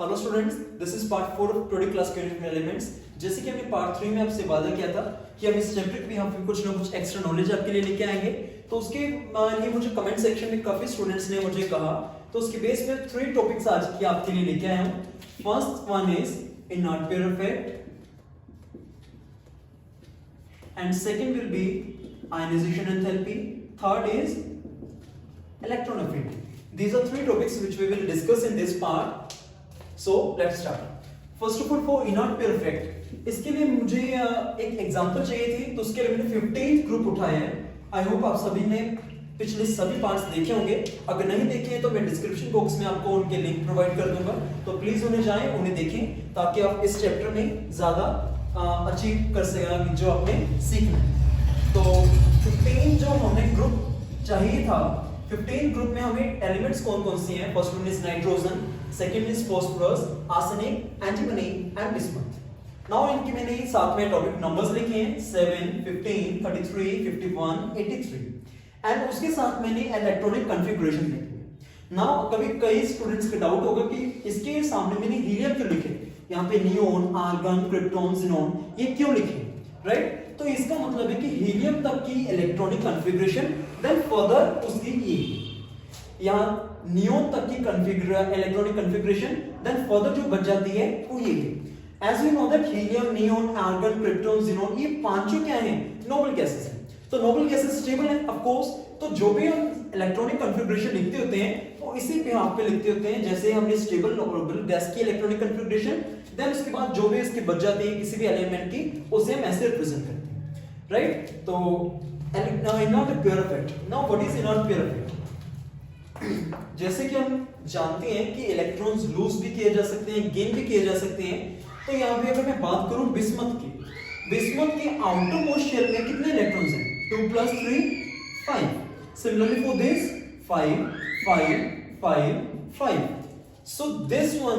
Hello students, this is part 4 of today class chemistry elements. जैसे कि हमने part 3 में आपसे वादा किया था कि हम इस चैप्टर में हम कुछ ना कुछ एक्स्ट्रा नॉलेज आपके लिए लेके आएंगे। तो उसके लिए मुझे कमेंट सेक्शन में काफी स्टूडेंट्स ने मुझे कहा, तो उसके बेस में 3 टॉपिक्स आज की आपके लिए लेके आया हूं। First one is inert pair effect and second will be ionization enthalpy, third is electron affinity. These are 3 topics which we will discuss in this part. So let's start. First of all, for inert pair effect, इसके लिए मुझे एक example चाहिए थी, तो उसके लिए मैंने 15th ग्रुप उठाया है। आई होप आप सभी ने पिछले सभी पार्ट्स देखे होंगे। अगर नहीं देखे हैं तो मैं डिस्क्रिप्शन बॉक्स में आपको उनके लिंक प्रोवाइड कर दूंगा, तो प्लीज उन्हें जाएं, उन्हें देखें, ताकि आप इस चैप्टर में ज्यादा अचीव कर सकें जो आपने सीखना है। तो 15 जो हमें ग्रुप चाहिए था, 15 ग्रुप में हमें एलिमेंट्स कौन कौन से हैं? First one is nitrogen, second is phosphorus, arsenic, antimony and bismuth. Now इनके मैंने साथ में टॉपिक नंबर्स लिखे हैं 7, 15, 33, 51, 83 एंड उसके साथ मैंने इलेक्ट्रॉनिक कॉन्फ़िगरेशन लिखे हैं। नाउ कभी कई स्टूडेंट्स का डाउट होगा कि इसके सामने मैंने हीलियम क्यों लिखे, यहाँ पे नियोन, आर्गन, क्रिप्टॉन, ज़ीनॉन ये क्यों लिखे, राइट? तो इसका मतलब है कि हीलियम तक की इलेक्ट्रॉनिक कॉन्फ़िगरेशन, देन फर्दर उसकी ये यहाँ नियोन तक की इलेक्ट्रॉनिक कॉन्फ़िगरेशन, देन फर्दर जो बच जाती है वो ये है। As we know that helium, neon, argon, krypton, xenon ये पांचों क्या हैं? नोबल गैसेस हैं। तो नोबल गैसेस स्टेबल हैं ऑफ कोर्स। तो जो भी हम इलेक्ट्रॉनिक कॉन्फ़िगरेशन लिखते होते हैं वो इसी पे आप पे लिखते होते हैं, जैसे हमने स्टेबल नोबल गैस की इलेक्ट्रॉनिक कॉन्फ़िगरेशन, देन उसके बाद जो भी इसकी बच जाती है किसी भी एलिमेंट की, उसे हम ऐसे रिप्रेजेंट करते हैं, राइट? तो inert pair effect. Now what is inert pair effect? जैसे कि हम जानते हैं कि इलेक्ट्रॉन्स लूज भी किए जा सकते हैं, गेन भी किए जा सकते हैं। तो यहाँ पे अगर मैं बात करूं बिस्मथ की, बिस्मथ के आउटर मोस्ट शेल में कितने इलेक्ट्रॉन्स हैं? 2 + 3 5। Similarly for this 5 5 5 5। So this one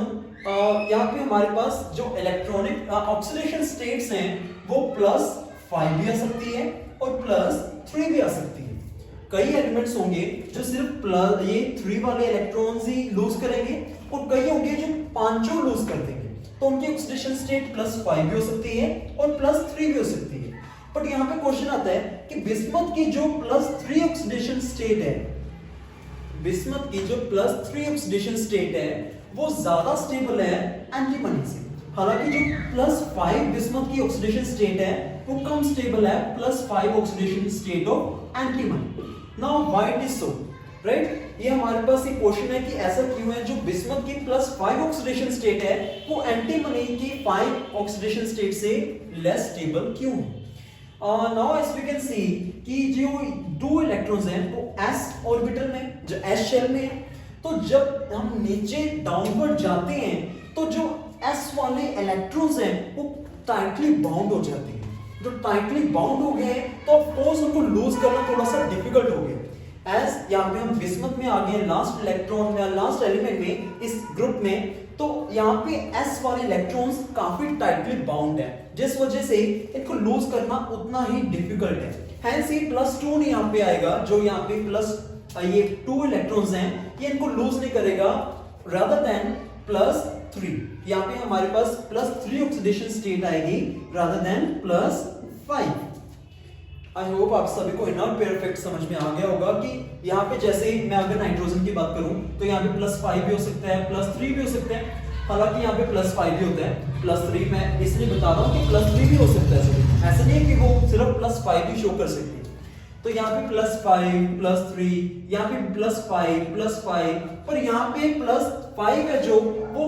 यहाँ पे हमारे पास जो इलेक्ट्रॉनिक ऑक्सीडेशन स्टेट्स हैं वो +5 भी आ सकती है और +3 भी आ सकती है। कई एलिमेंट्स होंगे जो सिर्फ ये 3 वाले इलेक्ट्रॉन्स ही लूज करेंगे और कई होंगे जो पांचों लूज कर देंगे, तो उनकी ऑक्सीडेशन स्टेट +5 भी हो सकती है और +3 भी हो सकती है। बट यहाँ पे क्वेश्चन आता है कि बिस्मथ की जो +3 ऑक्सीडेशन स्टेट है, बिस्मथ की जो +3 ऑक्सीडेशन स्टेट है वो ज्यादा स्टेबल है एंटीमनी से। हालांकि जो +5 बिस्मथ की ऑक्सीडेशन स्टेट है वो कम स्टेबल है +5 oxidation state of antimony. Now why it is so, right? ये हमारे पास एक क्वेश्चन है कि ऐसा क्यों है जो बिस्मथ की +5 ऑक्सीडेशन स्टेट है वो एंटीमनी की 5 ऑक्सीडेशन स्टेट से लेस स्टेबल क्यों है? Now as we can see कि जो 2 इलेक्ट्रॉन्स हैं वो s ऑर्बिटल में, जो s शेल में है, तो जब हम नीचे डाउनवर्ड जाते हैं तो जो s वाले इलेक्ट्रॉन्स हैं वो टाइटली बाउंड हो जाते हैं। जो टाइटली बाउंड हो गए तो ऑफ कोर्स उनको लूज करना थोड़ा सा डिफिकल्ट हो गया। एज यहाँ पे हम बिस्मथ में आ गए लास्ट इलेक्ट्रॉन में, लास्ट एलिमेंट में इस ग्रुप में, तो यहाँ पे s वाले इलेक्ट्रॉन्स काफी टाइटली बाउंड है, जिस वजह से इनको लूज करना उतना ही डिफिकल्ट है। हेंस ये +2 नहीं यहाँ पे आएगा, जो यहाँ पे ये 2 इलेक्ट्रॉन्स हैं ये इनको लूज नहीं करेगा, रादर देन +3। यहाँ पे हमारे पास +3 ऑक्सीडेशन स्टेट आएगी रादर देन +5। आई होप आप सभी को इनर्ट पेयर इफेक्ट समझ में आ गया होगा कि यहाँ पे जैसे मैं अगर नाइट्रोजन की बात करूं तो यहाँ पे +5 भी हो सकता है, +3 भी हो सकता है। हालांकि यहाँ पे +5 भी होता है, +3 मैं इसलिए बता रहा हूँ कि +3 भी हो सकता है। ऐसा नहीं है कि वो सिर्फ +5 भी शो कर सकती है। तो यहाँ पे +5 +3, यहाँ पे +5 पर यहाँ पे +5 है जो वो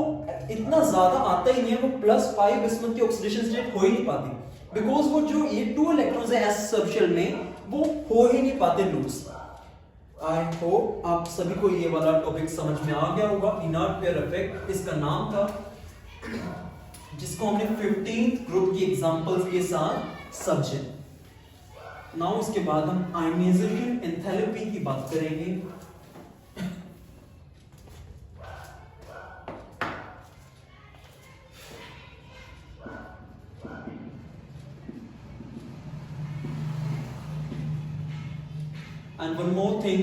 इतना ज्यादा आता ही नहीं है, वो +5 बिस्मथ की ऑक्सीडेशन स्टेट हो ही नहीं पाती, बिकॉज वो जो ये 2 इलेक्ट्रॉन्स है s सबशेल में वो हो ही नहीं पाते लूज। आई होप आप सभी को ये वाला टॉपिक समझ में आ गया होगा। इनर्ट पेयर इफेक्ट इसका नाम था, जिसको हमने 15th ग्रुप की एग्जांपल्स के साथ समझे। नाउ इसके बाद हम आयनाइजेशन एंथैल्पी की बात करेंगे। And one more thing,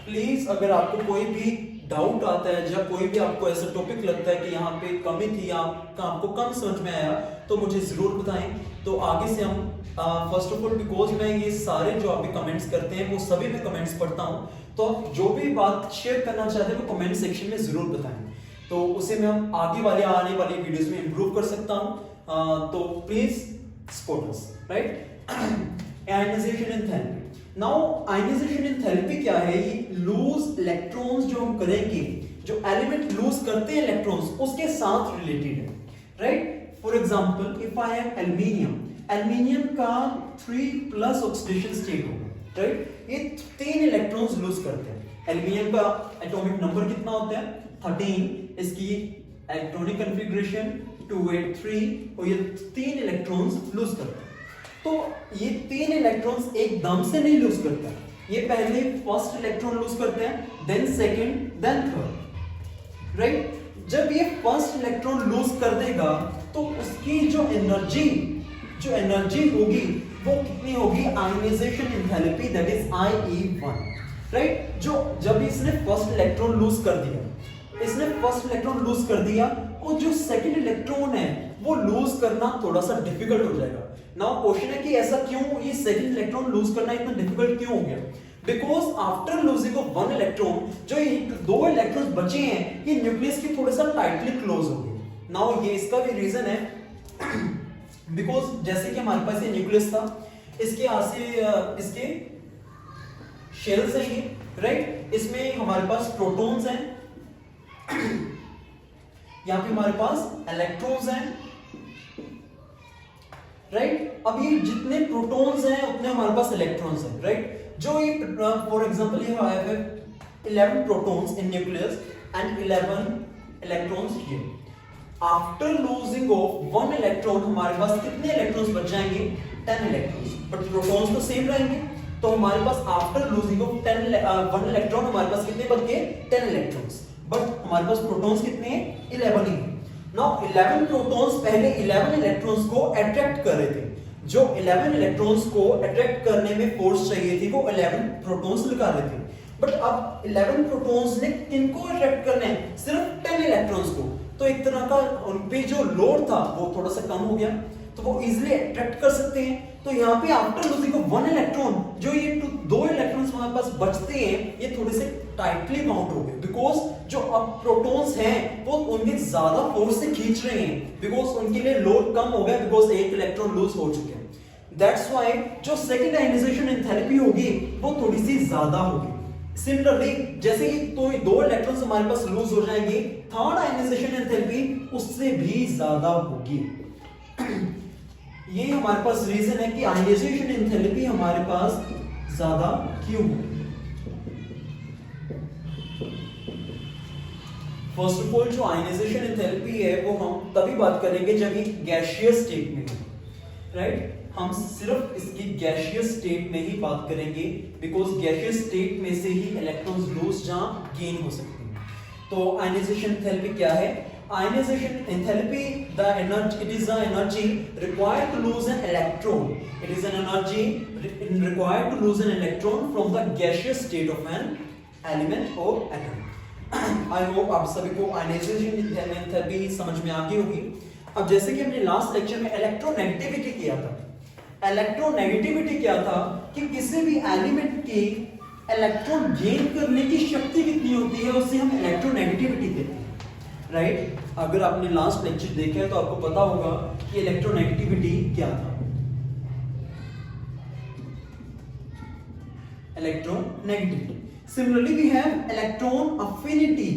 please अगर आपको कोई भी डाउट आता है, जब कोई भी आपको ऐसा टॉपिक लगता है कि यहाँ पे कमी थी या आपको कम समझ में आया, तो मुझे जरूर बताएं। तो आगे से हम फर्स्ट ऑफ ऑल बिकॉज मैं ये सारे जो आप भी कमेंट्स करते हैं वो सभी मैं कमेंट्स पढ़ता हूँ, तो आप जो भी बात शेयर करना चाहते हैं वो कमेंट सेक्शन में जरूर बताएं, तो उसे मैं हम आगे वाले आने वाली वीडियोस में इंप्रूव कर सकता हूँ। तो please support us, right. Ionization enthalpy. Now ionization enthalpy क्या है? ये लूज इलेक्ट्रॉन्स जो हम करेंगे, जो एलिमेंट लूज करते हैं इलेक्ट्रॉन्स, उसके साथ रिलेटेड है, right. For example if I have aluminium, aluminium का 3+ ऑक्सीडेशन स्टेट होगा, राइट। ये 3 इलेक्ट्रॉन्स लूज करते हैं। एल्युमिनियम का एटॉमिक नंबर कितना होता है? 13। इसकी इलेक्ट्रॉनिक कॉन्फ़िगरेशन 283 और ये 3 इलेक्ट्रॉन्स लूज करते हैं। तो ये 3 इलेक्ट्रॉन्स एकदम से नहीं लूज करते हैं, ये पहले फर्स्ट इलेक्ट्रॉन लूज करते हैं, then second, then third, right. जब ये फर्स्ट इलेक्ट्रॉन लूज कर देगा तो उसकी जो एनर्जी होगी वो कितनी होगी? Ionization enthalpy, that is IE1, right. जो जब इसने फर्स्ट इलेक्ट्रॉन लूज कर दिया, और जो सेकंड इलेक्ट्रॉन है वो लूज करना थोड़ा सा डिफिकल्ट हो जाएगा। नाउ क्वेश्चन है कि ऐसा क्यों, ये सेकंड इलेक्ट्रॉन लूज करना इतना डिफिकल्ट क्यों हो गया? Because after losing of 1 electron, जो ये 2 इलेक्ट्रॉन्स बचे हैं, ये न्यूक्लियस की थोड़ा सा टाइटली क्लोज हो गए। नाउ ये इसका भी रीजन है बिकॉज जैसे कि हमारे पास ये न्यूक्लियस था, इसके शेल्स हैं ये, राइट। इसमें हमारे पास प्रोटॉन्स हैं, यहाँ पे हमारे पास इलेक्ट्रॉन्स हैं, राइट। अब ये जितने प्रोटॉन्स हैं उतने हमारे पास इलेक्ट्रॉन्स हैं, राइट। जो ये फॉर एग्जांपल ये I have 11 protons in nucleus and 11 electrons here. After losing of 1 electron हमारे पास कितने इलेक्ट्रॉन्स बच जाएंगे? 10 इलेक्ट्रॉन्स, बट प्रोटॉन्स तो सेम रहेंगे। तो हमारे पास आफ्टर लूजिंग ऑफ 1 इलेक्ट्रॉन हमारे पास कितने बच गए? 10 इलेक्ट्रॉन्स, बट हमारे पास प्रोटॉन्स कितने हैं? 11 ही। नाउ 11 प्रोटॉन्स पहले 11 इलेक्ट्रॉन्स को अट्रैक्ट कर रहे थे, जो 11 इलेक्ट्रॉन्स को अट्रैक्ट करने में फोर्स चाहिए थी वो 11 प्रोटॉन्स लगा रहे थे, बट अब 11 प्रोटॉन्स ने किनको अट्रैक्ट करना है? सिर्फ 10 इलेक्ट्रॉन्स को। तो एक तरह का उन पे जो लोड था वो थोड़ा सा कम हो गया, तो वो इजीली अट्रैक्ट कर सकते हैं। तो यहाँ पे आफ्टर लूजिंग ऑफ 1 इलेक्ट्रॉन, जो ये 2 इलेक्ट्रॉन्स हमारे पास बचते हैं, ये थोड़े से टाइटली बाउंड हो गए, बिकॉज जो अब प्रोटॉन्स हैं वो उनके ज्यादा फोर्स से खींच रहे हैं, बिकॉज उनके लिए लोड कम हो गया, बिकॉज एक इलेक्ट्रॉन लूज हो चुके हैं। दैट्स व्हाई जो सेकंड आयनाइजेशन एंथैल्पी होगी वो थोड़ी सी ज्यादा होगी। सिमिलरली जैसे ही तो 2 इलेक्ट्रॉन्स हमारे पास लूज हो जाएंगे, थर्ड आयनाइजेशन एंथैल्पी उससे भी ज्यादा होगी। ये हमारे पास रीजन है कि आयनाइजेशन एंथैल्पी हमारे पास ज्यादा क्यों होगी। फर्स्ट ऑफ ऑल जो आयनाइजेशन एंथैल्पी है वो हम तभी बात करेंगे जब ये गैसियस स्टेट में है, राइट। हम सिर्फ इसकी गैसियस स्टेट में ही बात करेंगे, बिकॉज गैसियस स्टेट में से ही इलेक्ट्रॉन्स लूज जहां गेन हो सकते हैं। तो आयनाइजेशन एंथैल्पी क्या है? Ionization enthalpy the energy, it is the energy required to lose an electron, it is an energy required to lose an electron from the gaseous state of an element और atom. I hope आप सभी को ionization enthalpy समझ में आ गई होगी। अब जैसे कि हमने लास्ट लेक्चर में इलेक्ट्रोनेगेटिविटी किया था, इलेक्ट्रोनेगेटिविटी क्या था कि किसी भी एलिमेंट की इलेक्ट्रॉन गेन करने की शक्ति कितनी होती है, उससे हम इलेक्ट्रोनेगेटिविटी कहते हैं, राइट। अगर आपने लास्ट लेक्चर देखा है तो आपको पता होगा कि इलेक्ट्रोनेगेटिविटी क्या था। Electronegativity. Similarly we have electron affinity.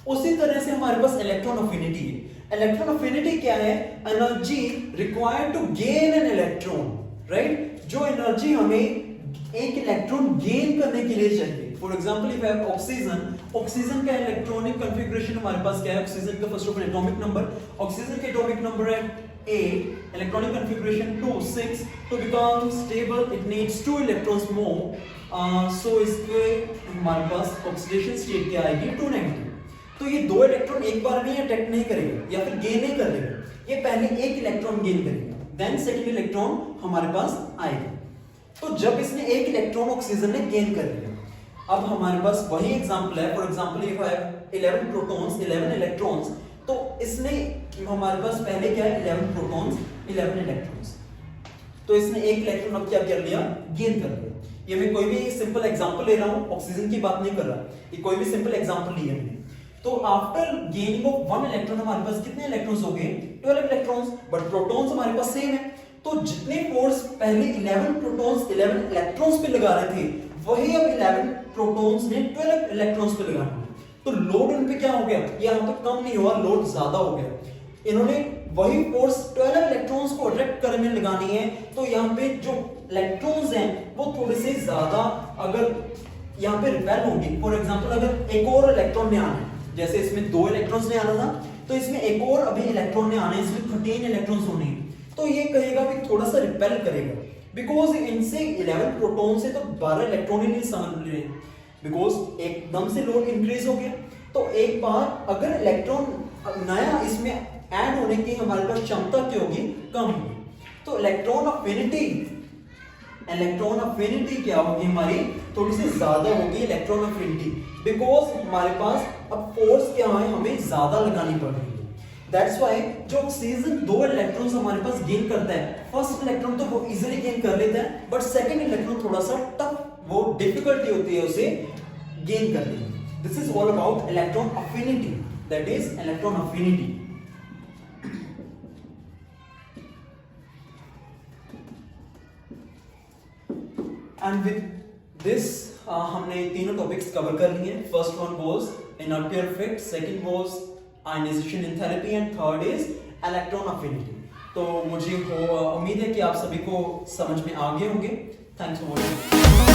उसी तरह से हमारे पास इलेक्ट्रॉन अफिनिटी है। इलेक्ट्रॉन अफिनिटी क्या है? Energy required to gain an electron, right. जो एनर्जी हमें एक इलेक्ट्रॉन गेन करने के लिए चाहिए। For example if I have oxygen, oxygen का इलेक्ट्रॉनिक कॉन्फ़िगरेशन हमारे पास क्या है? ऑक्सीजन का first of all atomic number, oxygen का एटॉमिक नंबर है 8, electronic configuration 2, 6। To become stable it needs 2 electrons more, so इसके हमारे पास ऑक्सीडेशन स्टेट क्या आएगी? 2 नेगेटिव। तो ये 2 इलेक्ट्रॉन एक बार में अटैक नहीं करेगा या फिर गेन नहीं करेगा, ये पहले एक इलेक्ट्रॉन गेन करेगा, देन सेकंड इलेक्ट्रॉन हमारे पास आएगा। तो जब इसने एक इलेक्ट्रॉन ऑक्सीजन ने गेन कर लिया, अब हमारे पास वही एग्जांपल है, for example if I have 11 protons 11 electrons, तो इसने हमारे पास पहले क्या है 11 प्रोटॉन्स 11 इलेक्ट्रॉन्स, तो इसने एक इलेक्ट्रॉन अब क्या कर लिया, गेन कर लिया। ये मैं कोई भी सिंपल एग्जांपल ले रहा हूं, ऑक्सीजन की बात नहीं कर रहा, ये कोई भी सिंपल एग्जांपल लिया मैंने। तो आफ्टर गेनिंग ऑफ 1 इलेक्ट्रॉन हमारे पास कितने इलेक्ट्रॉन्स हो गए, 12 इलेक्ट्रॉन्स, बट प्रोटॉन्स हमारे पास सेम है। तो जितने फोर्स पहले 11 प्रोटॉन्स 11 इलेक्ट्रॉन्स पे लगा रहे थे, वही अब 11 प्रोटॉन्स ने 12 इलेक्ट्रॉन्स पे लगाना है। तो लोड उन पे क्या हो गया, यहाँ पे कम नहीं हुआ, लोड ज्यादा हो गया। इन्होंने वही फोर्स 12 इलेक्ट्रॉन्स को अट्रैक्ट करने में लगानी है, तो यहाँ पे जो इलेक्ट्रॉन्स हैं वो थोड़े से ज्यादा अगर यहाँ पे रिपेल होंगे। फॉर एग्जांपल अगर एक और इलेक्ट्रॉन ने आना है, जैसे इसमें 2 इलेक्ट्रॉन्स ने आना था, तो इसमें एक और अभी इलेक्ट्रॉन ने आने, इसमें 13 इलेक्ट्रॉन्स होने हैं, तो ये कहेगा कि थोड़ा सा रिपेल करेगा, बिकॉज इनसे 11 प्रोटॉन से तो 12 इलेक्ट्रॉन ही नहीं समझ रहे, बिकॉज एकदम से लोड इंक्रीज हो गया। तो एक बार अगर इलेक्ट्रॉन नया इसमें ऐड होने की हमारे पास क्षमता क्या होगी, कम होगी, तो इलेक्ट्रॉन अफिनिटी क्या होगी हमारी, थोड़ी सी ज्यादा होगी इलेक्ट्रॉन अफिनिटी, बिकॉज हमारे पास अब फोर्स क्या है, हमें ज्यादा लगानी पड़ रही है। दैट्स व्हाई जो ऑक्सीजन 2 इलेक्ट्रॉन्स हमारे पास गेन करता है, फर्स्ट इलेक्ट्रॉन तो वो इजीली गेन कर लेता है, बट सेकंड इलेक्ट्रॉन थोड़ा सा टफ, वो डिफिकल्टी होती है उसे गेन करने में। This is all about electron affinity, that is electron affinity. And with this हमने तीनों टॉपिक्स कवर कर लिए। First one was inertia effect, second was ionization enthalpy and third is electron affinity. तो मुझे उम्मीद है कि आप सभी को समझ में आ गए होंगे। Thanks for watching.